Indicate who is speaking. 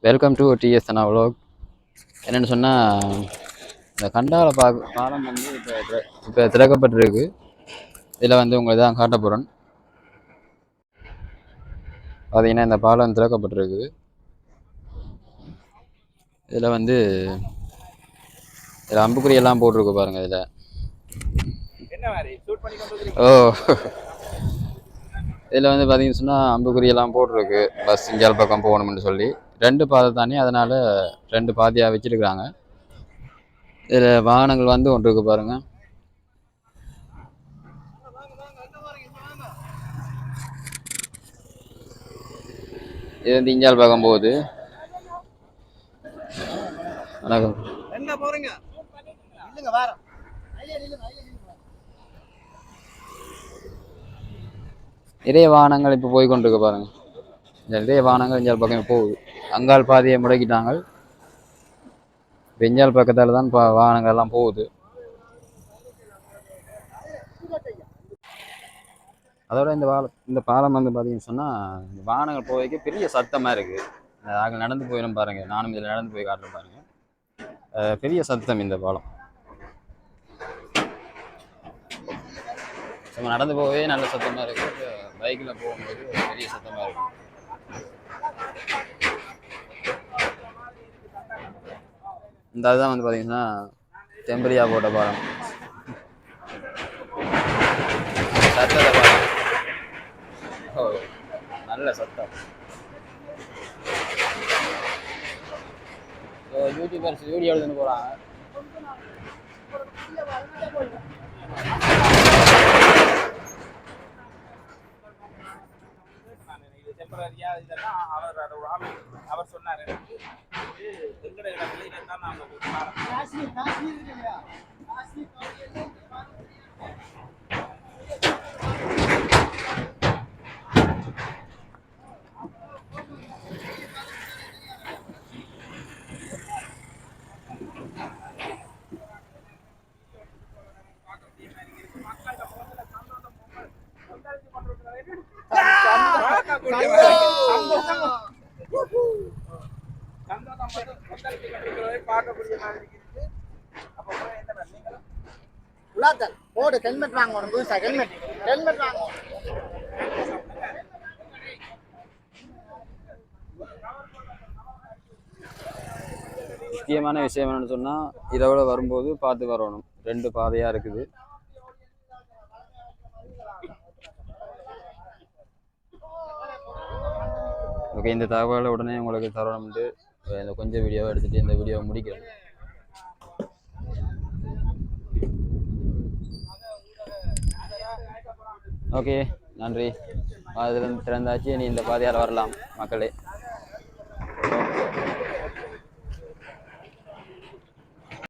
Speaker 1: Welcome to TS Anna vlog. என்னென்னு சொன்னால் இந்த கண்டால பாலம் வந்து இப்போ திறக்கப்பட்டிருக்கு. இதில் வந்து உங்களுக்கு தான் காட்ட போகிறேன். பார்த்தீங்கன்னா இந்த பாலம் திறக்கப்பட்டிருக்கு. இதில் வந்து இதில் அம்புக்குறி எல்லாம் போட்டிருக்கு பாருங்க. இதில் ஓ இதில் வந்து பார்த்தீங்கன்னு சொன்னால் அம்புக்குறி எல்லாம் போட்டிருக்கு. பஸ் இந்தியாவில் பக்கம் போகணும்னு சொல்லி 2 பாதை தானே, அதனால் 2 பாதையாக வச்சுருக்குறாங்க. இதில் வாகனங்கள் வந்து ஒன்று இருக்கு பாருங்க. இது வந்து இந்தியாவில் பக்கம் போகுது. வணக்கம். நிறைய வாகனங்கள் இப்போ போய் கொண்டிருக்கு பாருங்க. நிறைய வாகனங்கள் இந்தியாவில் பக்கம் போகுது. அங்கால் பாதையை முடக்கிட்டாங்க. பெஞ்சால் பக்கத்தால் தான் வாகனங்கள் எல்லாம் போகுது. அதோட இந்த பாலம் வந்து பார்த்தீங்கன்னு சொன்னால் இந்த வாகனங்கள் போய்க்கு பெரிய சத்தமாக இருக்குது. நாங்கள் நடந்து போயிடும் பாருங்கள். நானும் இதில் நடந்து போய் காட்டுறேன் பாருங்கள். பெரிய சத்தம் இந்த பாலம். நம்ம நடந்து போகவே நல்ல சத்தமாக இருக்குது. பைக்கில் போகும்போது பெரிய சத்தமாக இருக்குது. இந்த அதுதான் வந்து பார்த்தீங்கன்னா தெம்பரியா போட்ட பாலம். சத்தத்தை பாலம். ஓ நல்ல சத்தம். யூடியூபர்ஸ் வீடியோ எடுத்துன்னு போகிறாங்க. அவர் சொன்னார் முக்கியமான விஷயம் என்னன்னு சொன்னால் இதோட வரும்போது பார்த்து வரணும். 2 பாதையாக இருக்குது. ஓகே, இந்த தகவலை உடனே உங்களுக்கு தரணும்ட்டு இந்த கொஞ்சம் வீடியோவை எடுத்துகிட்டு இந்த வீடியோவை முடிக்கிறேன். ஓகே, நன்றி. அதில் திறந்தாச்சு. நீ இந்த பாதையால் வரலாம் மக்களே.